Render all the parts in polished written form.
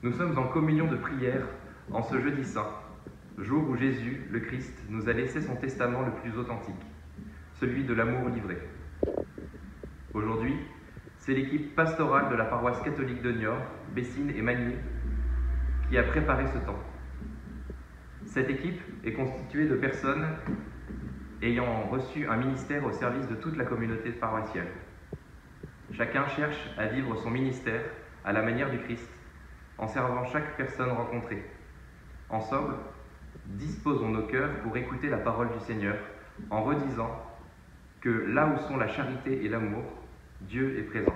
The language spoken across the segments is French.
Nous sommes en communion de prière en ce jeudi saint, jour où Jésus, le Christ, nous a laissé son testament le plus authentique, celui de l'amour livré. Aujourd'hui, c'est l'équipe pastorale de la paroisse catholique de Niort, Bessines et Magny qui a préparé ce temps. Cette équipe est constituée de personnes ayant reçu un ministère au service de toute la communauté paroissiale. Chacun cherche à vivre son ministère à la manière du Christ, en servant chaque personne rencontrée. Ensemble, disposons nos cœurs pour écouter la parole du Seigneur, en redisant que là où sont la charité et l'amour, Dieu est présent.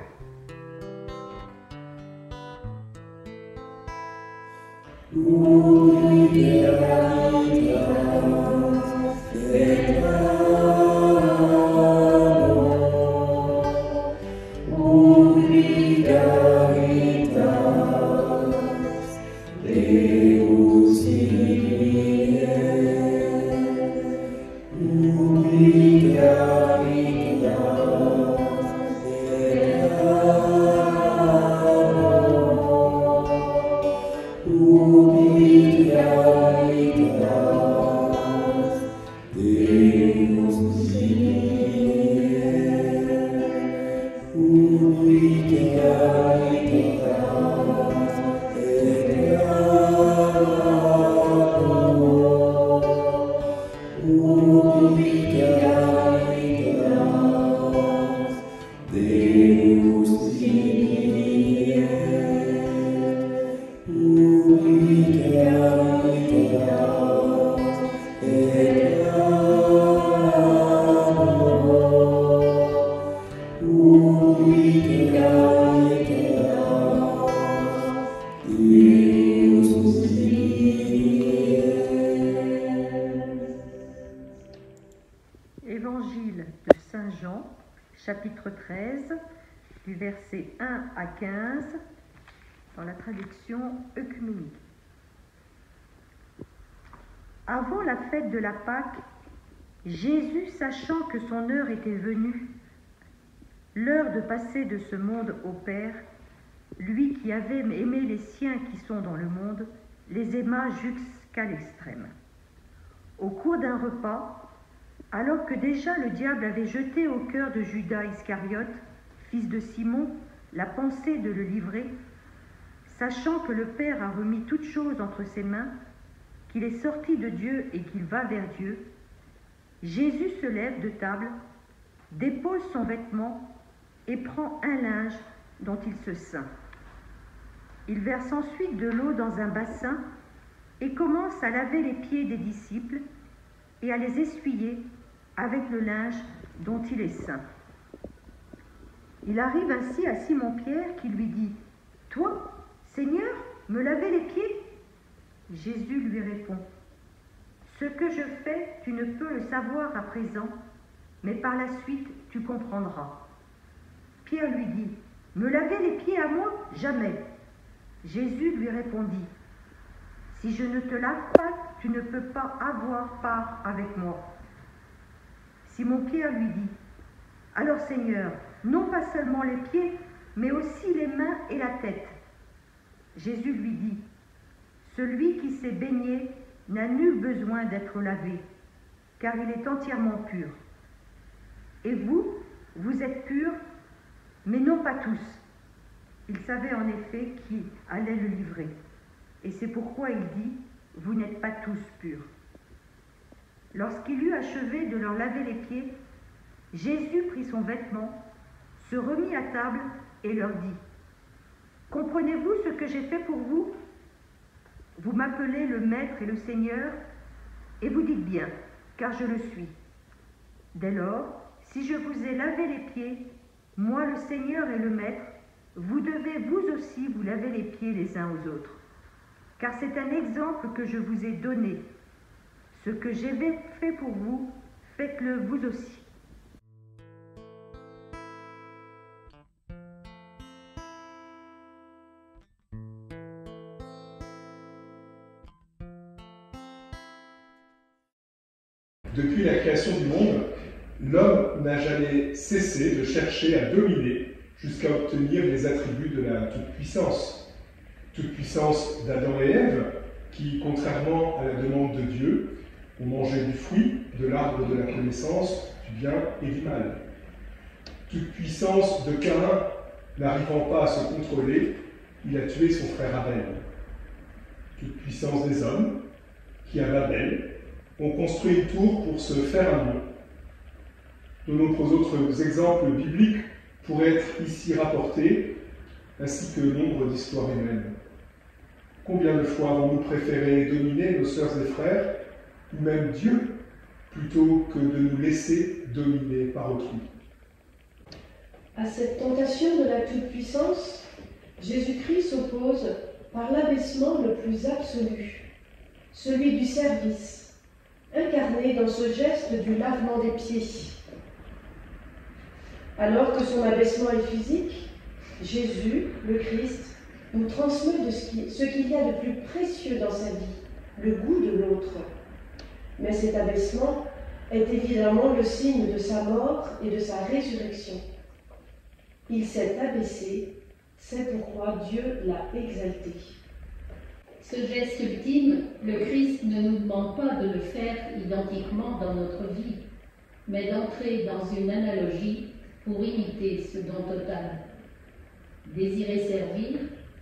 Évangile de Saint Jean, chapitre 13, du verset 1 à 15, dans la traduction œcuménique. Avant la fête de la Pâque, Jésus, sachant que son heure était venue, l'heure de passer de ce monde au Père, lui qui avait aimé les siens qui sont dans le monde, les aima jusqu'à l'extrême. Au cours d'un repas, alors que déjà le diable avait jeté au cœur de Judas Iscariote, fils de Simon, la pensée de le livrer, sachant que le Père a remis toutes choses entre ses mains, qu'il est sorti de Dieu et qu'il va vers Dieu, Jésus se lève de table, dépose son vêtement et prend un linge dont il se ceint. Il verse ensuite de l'eau dans un bassin et commence à laver les pieds des disciples et à les essuyer avec le linge dont il est ceint. Il arrive ainsi à Simon-Pierre qui lui dit « Toi, Seigneur, me laver les pieds ?» Jésus lui répond « Ce que je fais, tu ne peux le savoir à présent, mais par la suite tu comprendras. » Pierre lui dit « Me laver les pieds à moi? Jamais !» Jésus lui répondit « Si je ne te lave pas, tu ne peux pas avoir part avec moi. » Simon-Pierre lui dit « Alors Seigneur, non pas seulement les pieds, mais aussi les mains et la tête. » Jésus lui dit « Celui qui s'est baigné n'a nul besoin d'être lavé, car il est entièrement pur. Et vous, vous êtes purs, mais non pas tous. » Il savait en effet qui allait le livrer. Et c'est pourquoi il dit « Vous n'êtes pas tous purs. » Lorsqu'il eut achevé de leur laver les pieds, Jésus prit son vêtement, se remit à table et leur dit « Comprenez-vous ce que j'ai fait pour vous? Vous m'appelez le Maître et le Seigneur, et vous dites bien, car je le suis. Dès lors, si je vous ai lavé les pieds, moi le Seigneur et le Maître, vous devez vous aussi vous laver les pieds les uns aux autres. Car c'est un exemple que je vous ai donné. Ce que j'ai fait pour vous, faites-le vous aussi. » Depuis la création du monde, l'homme n'a jamais cessé de chercher à dominer jusqu'à obtenir les attributs de la toute-puissance. toute puissance d'Adam et Ève, qui, contrairement à la demande de Dieu, ont mangé du fruit de l'arbre de la connaissance du bien et du mal. Toute puissance de Caïn, n'arrivant pas à se contrôler, il a tué son frère Abel. Toute puissance des hommes, qui à Babel ont construit une tour pour se faire un nom. De nombreux autres exemples bibliques pourraient être ici rapportés, ainsi que nombre d'histoires humaines. Combien de fois avons-nous préféré dominer nos sœurs et frères, ou même Dieu, plutôt que de nous laisser dominer par autrui? À cette tentation de la toute-puissance, Jésus-Christ s'oppose par l'abaissement le plus absolu, celui du service, incarné dans ce geste du lavement des pieds. Alors que son abaissement est physique, Jésus, le Christ, nous transmet de ce qu'il y a de plus précieux dans sa vie, le goût de l'autre. Mais cet abaissement est évidemment le signe de sa mort et de sa résurrection. Il s'est abaissé, c'est pourquoi Dieu l'a exalté. Ce geste ultime, le Christ ne nous demande pas de le faire identiquement dans notre vie, mais d'entrer dans une analogie pour imiter ce don total. Désirer servir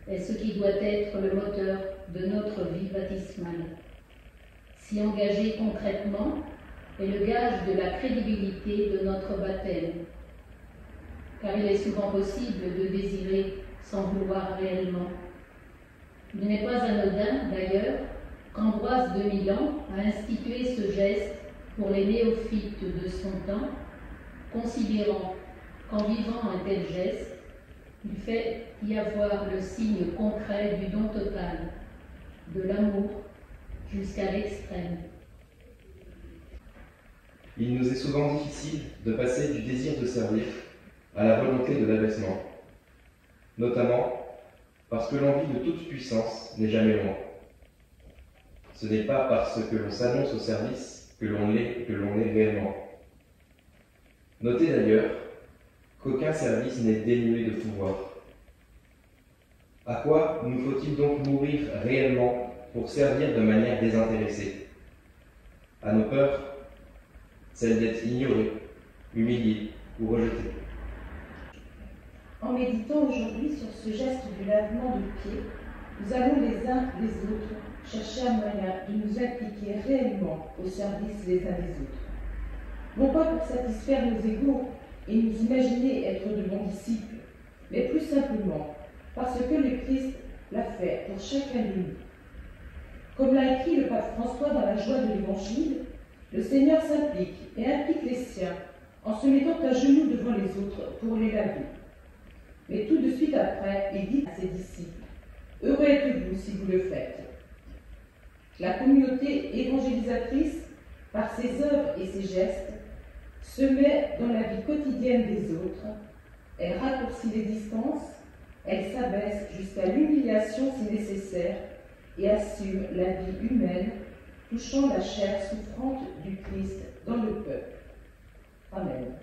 est ce qui doit être le moteur de notre vie baptismale. S'y engager concrètement est le gage de la crédibilité de notre baptême, car il est souvent possible de désirer sans vouloir réellement. Il n'est pas anodin, d'ailleurs, qu'Ambroise de Milan a institué ce geste pour les néophytes de son temps, considérant qu'en vivant un tel geste, il fait y avoir le signe concret du don total, de l'amour jusqu'à l'extrême. Il nous est souvent difficile de passer du désir de servir à la volonté de l'abaissement, notamment parce que l'envie de toute puissance n'est jamais loin. Ce n'est pas parce que l'on s'annonce au service que l'on est réellement. Notez d'ailleurs qu'aucun service n'est dénué de pouvoir. À quoi nous faut-il donc mourir réellement pour servir de manière désintéressée? À nos peurs, celle d'être ignoré, humilié ou rejeté. En méditant aujourd'hui sur ce geste du lavement de pied, nous allons les uns les autres chercher un moyen de nous impliquer réellement au service les uns des autres. Non pas pour satisfaire nos égos et nous imaginer être de bons disciples, mais plus simplement parce que le Christ l'a fait pour chacun de nous. Comme l'a écrit le pape François dans la joie de l'Évangile, le Seigneur s'implique et implique les siens en se mettant à genoux devant les autres pour les laver. Mais tout de suite après, il dit à ses disciples, « Heureux êtes-vous si vous le faites ». La communauté évangélisatrice, par ses œuvres et ses gestes, se met dans la vie quotidienne des autres, elle raccourcit les distances, elle s'abaisse jusqu'à l'humiliation si nécessaire et assume la vie humaine, touchant la chair souffrante du Christ dans le peuple. Amen.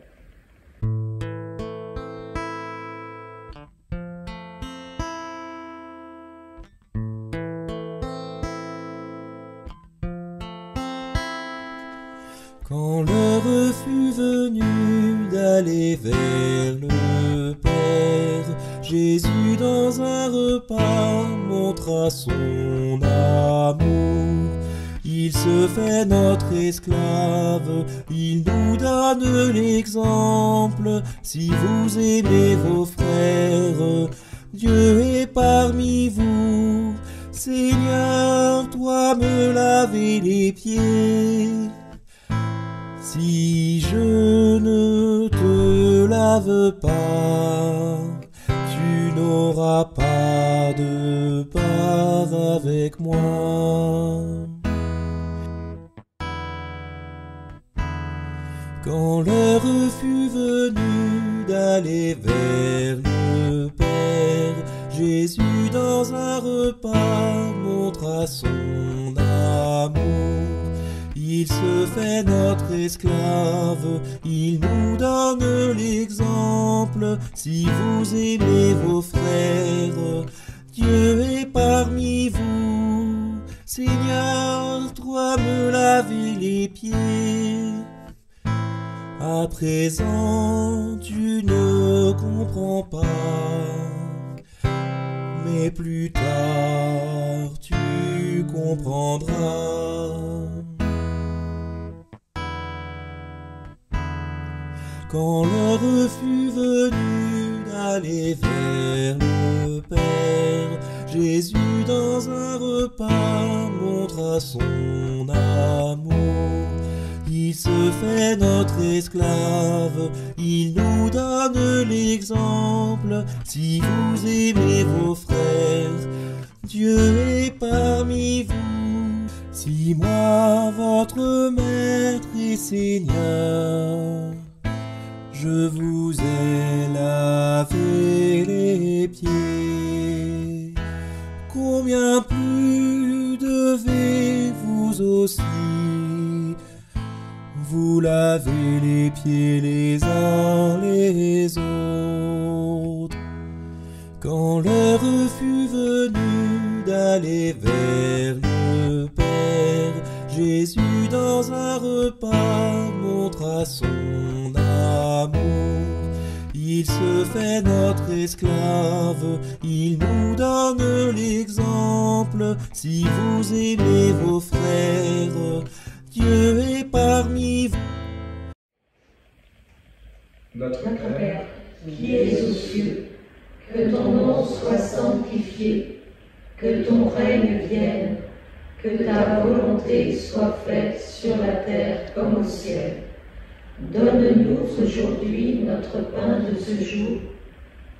Quand l'heure fut venue d'aller vers le Père, Jésus dans un repas montra son amour. Il se fait notre esclave, il nous donne l'exemple. Si vous aimez vos frères, Dieu est parmi vous. Seigneur, toi me laver les pieds. Si je ne te lave pas, tu n'auras pas de part avec moi. Quand l'heure fut venue d'aller vers le Père, Jésus dans un repas montra son amour. Il se fait notre esclave, il nous donne l'exemple. Si vous aimez vos frères, Dieu est parmi vous, Seigneur, toi me laver les pieds. À présent, tu ne comprends pas, mais plus tard, tu comprendras. Quand l'heure fut venue d'aller vers le Père, Jésus dans un repas montra son amour. Il se fait notre esclave, il nous donne l'exemple. Si vous aimez vos frères, Dieu est parmi vous. Si moi, votre Maître et Seigneur, je vous ai lavé les pieds, combien plus devez-vous aussi vous laver les pieds les uns les autres. Quand l'heure fut venue d'aller vers le Père, Jésus dans un repas montra son amour. Il se fait notre esclave, il nous donne l'exemple. Si vous aimez vos frères, Dieu est parmi vous. Notre Père, qui es aux cieux, que ton nom soit sanctifié, que ton règne vienne, que ta volonté soit faite sur la terre comme au ciel. Donne-nous aujourd'hui notre pain de ce jour.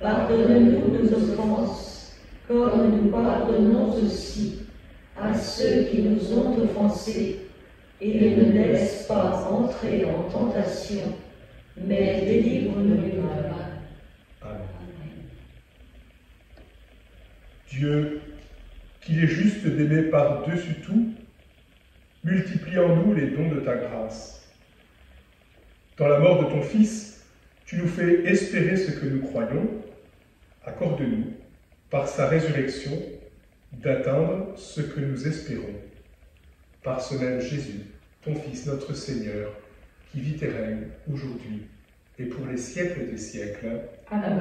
Pardonne-nous nos offenses, comme nous pardonnons aussi à ceux qui nous ont offensés. Et ne nous laisse pas entrer en tentation, mais délivre-nous du mal. Amen. Dieu, qu'il est juste d'aimer par-dessus tout, multiplie en nous les dons de ta grâce. Dans la mort de ton Fils, tu nous fais espérer ce que nous croyons. Accorde-nous, par sa résurrection, d'atteindre ce que nous espérons. Par ce même Jésus, ton Fils, notre Seigneur, qui vit et règne aujourd'hui et pour les siècles des siècles. Amen.